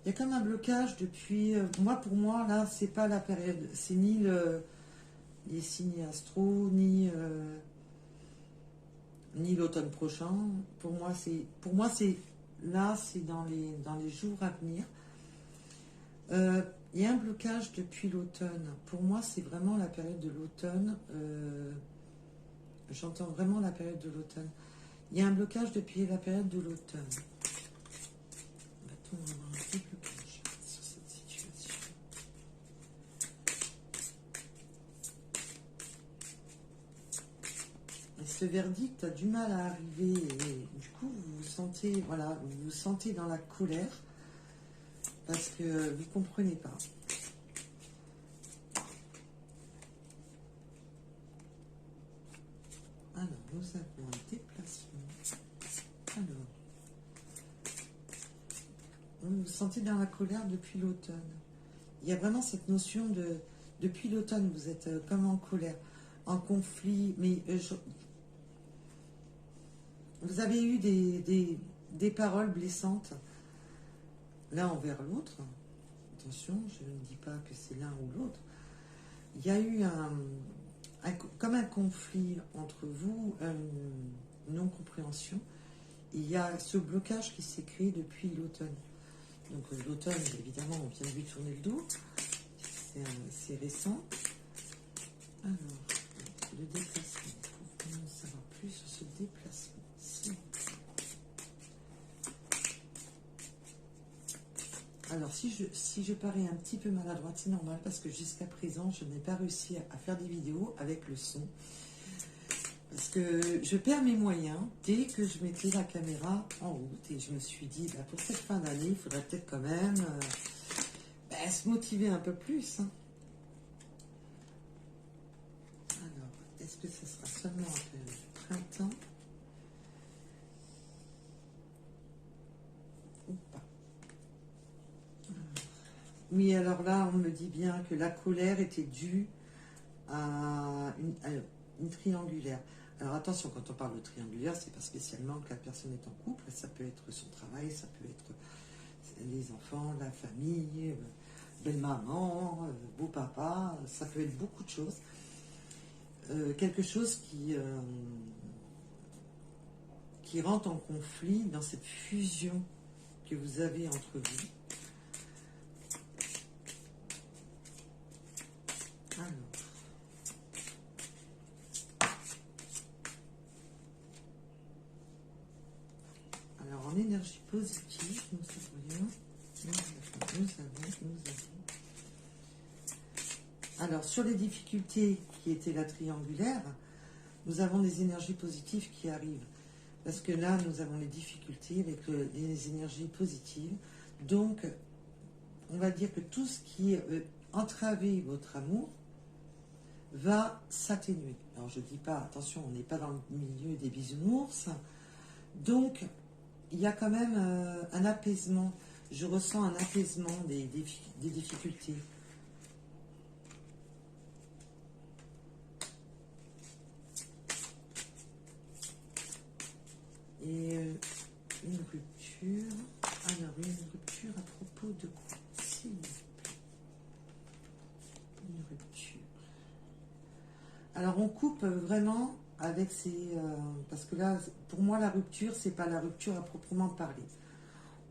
Il y a comme un blocage depuis... pour moi, là, c'est pas la période. C'est ni les signes astro, ni l'automne prochain. Pour moi, c'est là, c'est dans les jours à venir. Il y a un blocage depuis l'automne. Pour moi, c'est vraiment la période de l'automne. J'entends vraiment la période de l'automne. Il y a un blocage depuis la période de l'automne. Va-t-on avoir un déblocage sur cette situation? Et ce verdict a du mal à arriver. Et du coup, vous vous sentez, voilà, vous vous sentez dans la colère parce que vous ne comprenez pas. Alors, nous avons un déplacement. Alors, vous vous sentez dans la colère depuis l'automne. Il y a vraiment cette notion de... Depuis l'automne, vous êtes comme en colère, en conflit, mais vous avez eu des paroles blessantes l'un envers l'autre. Attention, je ne dis pas que c'est l'un ou l'autre. Il y a eu comme un conflit entre vous, une non-compréhension. Il y a ce blocage qui s'est créé depuis l'automne. Donc l'automne, évidemment, on vient de lui tourner le dos. C'est récent. Alors, le déplacement. Pour en savoir plus sur ce déplacement. Alors, si je parais un petit peu maladroite, c'est normal parce que jusqu'à présent, je n'ai pas réussi à faire des vidéos avec le son. Parce que je perds mes moyens dès que je mettais la caméra en route. Et je me suis dit, pour cette fin d'année, il faudrait peut-être quand même se motiver un peu plus. Hein. Alors, est-ce que ce sera seulement un peu du printemps ou pas? Oui, alors là, on me dit bien que la colère était due à une triangulaire. Alors attention, quand on parle de triangulaire, c'est pas spécialement que la personne est en couple, ça peut être son travail, ça peut être les enfants, la famille, belle-maman, beau-papa, ça peut être beaucoup de choses. Quelque chose qui rentre en conflit dans cette fusion que vous avez entre vous. Alors, en énergie positive, nous avons. Alors, sur les difficultés qui étaient la triangulaire, nous avons des énergies positives qui arrivent. Parce que là, nous avons les difficultés avec les énergies positives. Donc, on va dire que tout ce qui entravait votre amour va s'atténuer. Alors, je ne dis pas, attention, on n'est pas dans le milieu des bisounours. Donc, il y a quand même un apaisement. Je ressens un apaisement des difficultés. Et une rupture. Alors, une rupture à propos de quoi? S'il vous plaît. Une rupture. Alors, on coupe vraiment avec ces... parce que là, pour moi, la rupture, c'est pas la rupture à proprement parler.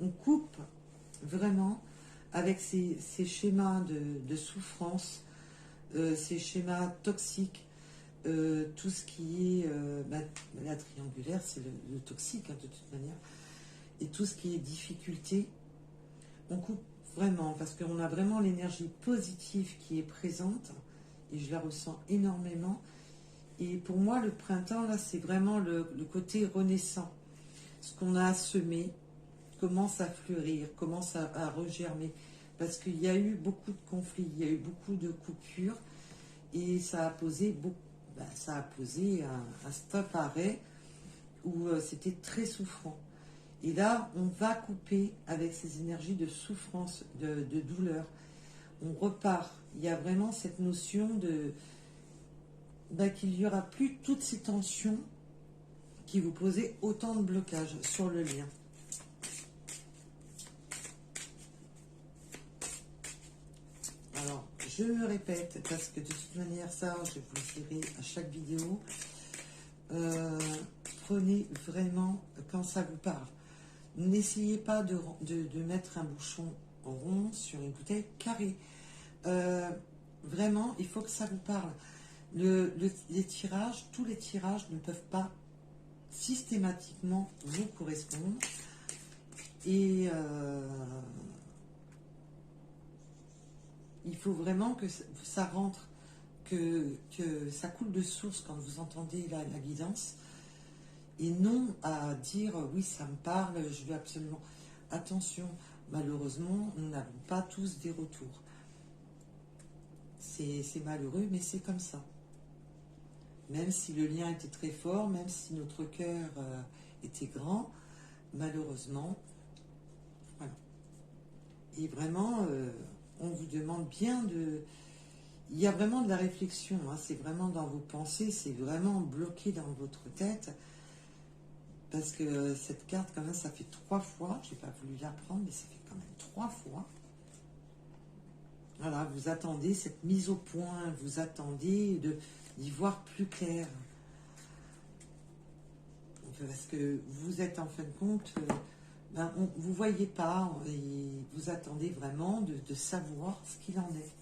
On coupe vraiment avec ces schémas de souffrance, ces schémas toxiques, tout ce qui est... la triangulaire, c'est le toxique, hein, de toute manière. Et tout ce qui est difficulté, on coupe vraiment, parce qu'on a vraiment l'énergie positive qui est présente, et je la ressens énormément. Et pour moi, le printemps, là, c'est vraiment le côté renaissant. Ce qu'on a semé commence à fleurir, commence à regermer. Parce qu'il y a eu beaucoup de conflits, il y a eu beaucoup de coupures, et ça a posé, un stop-arrêt où c'était très souffrant. Et là, on va couper avec ces énergies de souffrance, de douleur. On repart. Il y a vraiment cette notion qu'il n'y aura plus toutes ces tensions qui vous posaient autant de blocages sur le lien. je me répète, parce que de toute manière, ça, je vous le dirai à chaque vidéo, prenez vraiment quand ça vous parle. N'essayez pas de mettre un bouchon rond sur une bouteille carrée. Vraiment, il faut que ça vous parle. Les tirages, tous les tirages ne peuvent pas systématiquement vous correspondre. Et il faut vraiment que ça rentre, que ça coule de source quand vous entendez la guidance. Et non à dire oui, ça me parle, je veux absolument. Attention, malheureusement, nous n'avons pas tous des retours. C'est malheureux, mais c'est comme ça. Même si le lien était très fort, même si notre cœur était grand, malheureusement, voilà. Et vraiment, on vous demande bien de... Il y a vraiment de la réflexion, hein, c'est vraiment dans vos pensées, c'est vraiment bloqué dans votre tête. Parce que cette carte, quand même, ça fait 3 fois. Je n'ai pas voulu la prendre, mais ça fait quand même 3 fois. Voilà, vous attendez cette mise au point, vous attendez d'y voir plus clair. Parce que vous êtes en fin de compte, vous ne voyez pas, et vous attendez vraiment de savoir ce qu'il en est.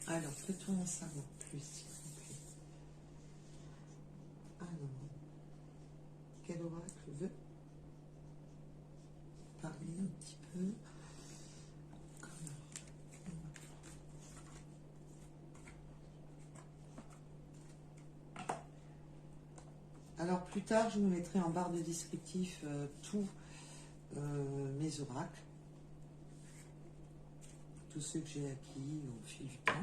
Alors, peut-on en savoir plus, s'il vous plaît? Alors, quel oracle veut parler un petit peu? Alors plus tard, je vous mettrai en barre de descriptif tous mes oracles, tous ceux que j'ai acquis au fil du temps.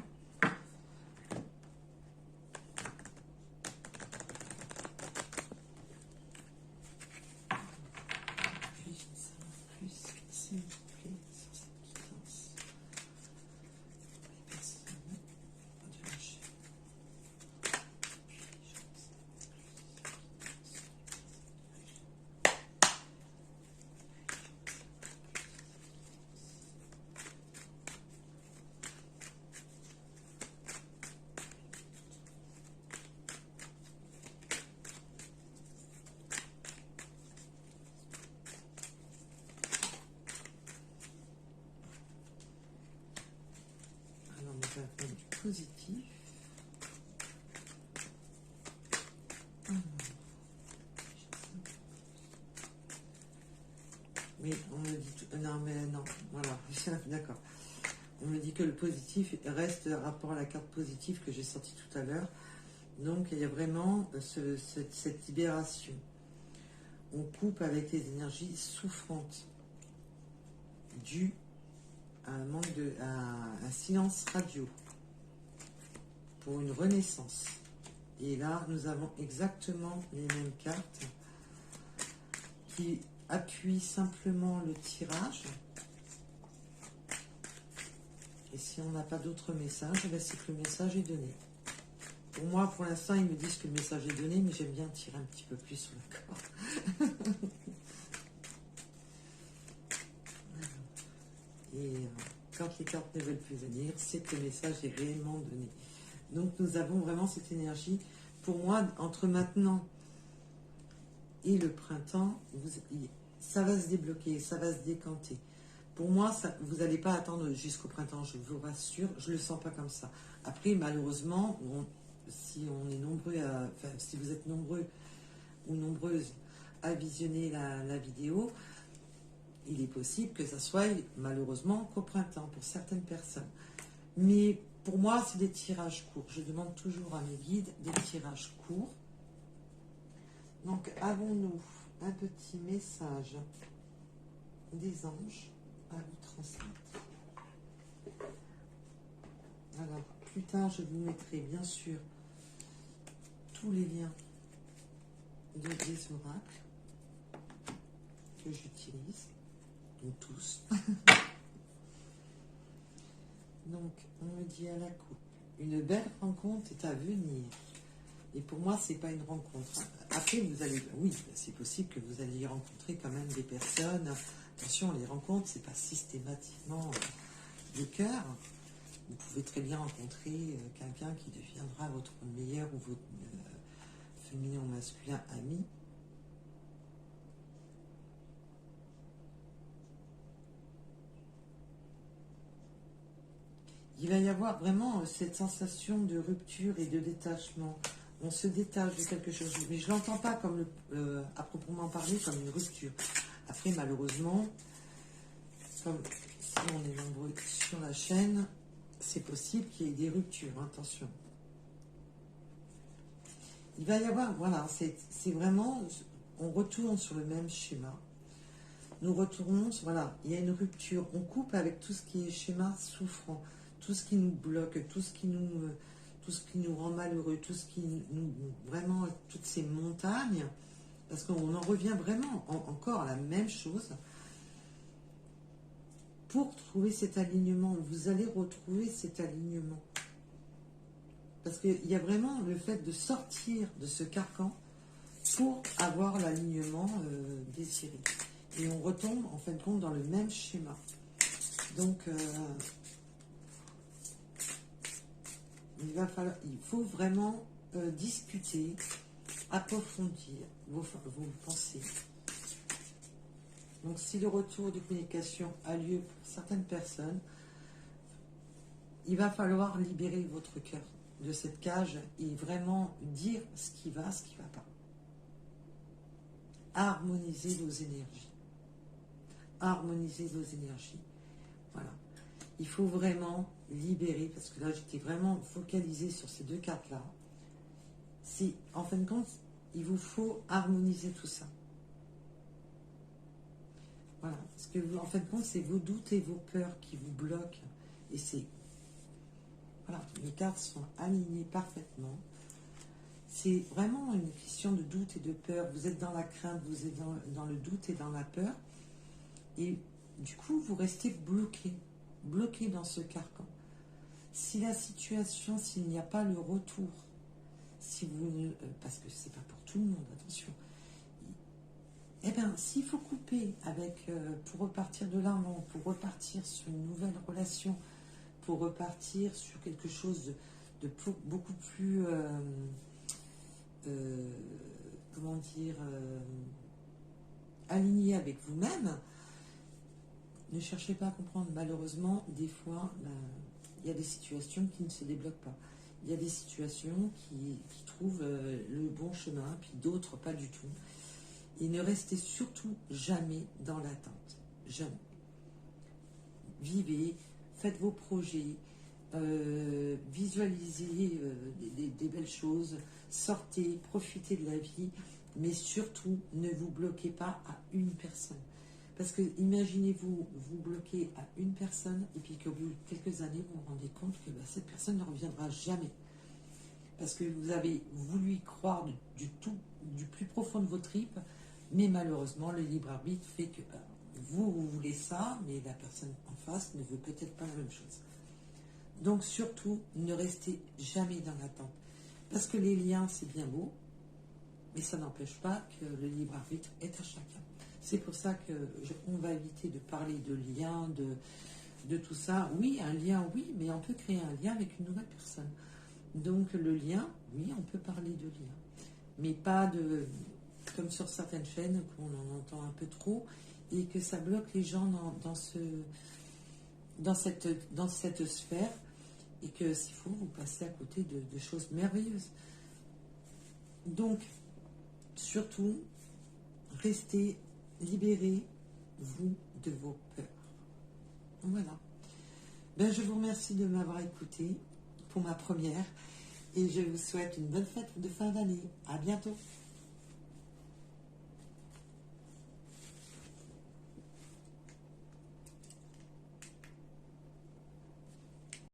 Puis-je en savoir plus, s'il vous plaît, sur cette guidance pour les personnes de la chaîne? Alors, nous avons du positif. Mais on me dit tout... Non, mais non, voilà, d'accord. On me dit que le positif reste rapport à la carte positive que j'ai sortie tout à l'heure. Donc, il y a vraiment cette libération. On coupe avec les énergies souffrantes dues à un manque à un silence radio pour une renaissance. Et là, nous avons exactement les mêmes cartes qui appuient simplement le tirage. Et si on n'a pas d'autres messages, c'est que le message est donné. Pour moi, pour l'instant, ils me disent que le message est donné, mais j'aime bien tirer un petit peu plus sur la corde. Et quand les cartes ne veulent plus venir, c'est que le message est réellement donné. Donc nous avons vraiment cette énergie. Pour moi, entre maintenant et le printemps, ça va se débloquer, ça va se décanter. Pour moi, vous n'allez pas attendre jusqu'au printemps, je vous rassure, je ne le sens pas comme ça. Après, malheureusement, si on est nombreux, si vous êtes nombreux ou nombreuses à visionner la vidéo, il est possible que ça soit malheureusement qu'au printemps pour certaines personnes. Mais pour moi, c'est des tirages courts. Je demande toujours à mes guides des tirages courts. Donc, avons-nous un petit message des anges à vous transmettre? Alors, plus tard, je vous mettrai bien sûr tous les liens des oracles que j'utilise, donc tous. Donc, on me dit à la coupe, une belle rencontre est à venir. Et pour moi, c'est pas une rencontre. Après, vous allez, oui, c'est possible que vous alliez rencontrer quand même des personnes. Attention, les rencontres, c'est pas systématiquement le cœur. Vous pouvez très bien rencontrer quelqu'un qui deviendra votre meilleur ou votre féminin ou masculin ami. Il va y avoir vraiment cette sensation de rupture et de détachement. On se détache de quelque chose. Mais je ne l'entends pas comme à proprement parler comme une rupture. Après, malheureusement, comme si on est nombreux sur la chaîne, c'est possible qu'il y ait des ruptures. Attention. Il va y avoir, voilà, c'est vraiment, on retourne sur le même schéma. Nous retournons, voilà, il y a une rupture. On coupe avec tout ce qui est schéma souffrant. Tout ce qui nous bloque, tout ce qui nous rend malheureux, tout ce qui nous, vraiment, toutes ces montagnes, parce qu'on en revient vraiment encore à la même chose. Pour trouver cet alignement, vous allez retrouver cet alignement. Parce qu'il y a vraiment le fait de sortir de ce carcan pour avoir l'alignement désiré. Et on retombe, en fin de compte, dans le même schéma. Donc, il faut vraiment discuter, approfondir vos pensées. Donc, si le retour de communication a lieu pour certaines personnes, il va falloir libérer votre cœur de cette cage et vraiment dire ce qui va pas. Harmoniser vos énergies. Harmoniser vos énergies. Voilà. Il faut vraiment libérer, parce que là j'étais vraiment focalisée sur ces deux cartes-là. En fin de compte, il vous faut harmoniser tout ça. Voilà, parce que en fin de compte, c'est vos doutes et vos peurs qui vous bloquent. Et c'est... Voilà, les cartes sont alignées parfaitement. C'est vraiment une question de doute et de peur. Vous êtes dans la crainte, vous êtes dans le doute et dans la peur. Et du coup, vous restez bloqué dans ce carcan. Si la situation, s'il n'y a pas le retour, si vous ne, parce que c'est pas pour tout le monde, attention. Eh bien, s'il faut couper avec, pour repartir de l'avant, pour repartir sur une nouvelle relation, pour repartir sur quelque chose de beaucoup plus, comment dire, aligné avec vous-même, ne cherchez pas à comprendre. Malheureusement, des fois, il y a des situations qui ne se débloquent pas. Il y a des situations qui trouvent le bon chemin, puis d'autres pas du tout. Et ne restez surtout jamais dans l'attente. Jamais. Vivez, faites vos projets, visualisez des belles choses, sortez, profitez de la vie, mais surtout ne vous bloquez pas à une personne. Parce que imaginez-vous vous bloquer à une personne et puis qu'au bout de quelques années, vous vous rendez compte que cette personne ne reviendra jamais. Parce que vous avez voulu y croire du plus profond de vos tripes, mais malheureusement, le libre arbitre fait que vous voulez ça, mais la personne en face ne veut peut-être pas la même chose. Donc surtout, ne restez jamais dans l'attente. Parce que les liens, c'est bien beau, mais ça n'empêche pas que le libre arbitre est à chacun. C'est pour ça qu'on va éviter de parler de liens, de tout ça. Oui, un lien, oui, mais on peut créer un lien avec une nouvelle personne. Donc le lien, oui, on peut parler de lien. Mais pas de, comme sur certaines chaînes, qu'on en entend un peu trop, et que ça bloque les gens dans cette sphère, et que s'il faut, vous passez à côté de choses merveilleuses. Donc, surtout, restez libérez vous de vos peurs. Voilà. Ben, je vous remercie de m'avoir écouté pour ma première et je vous souhaite une bonne fête de fin d'année. À bientôt.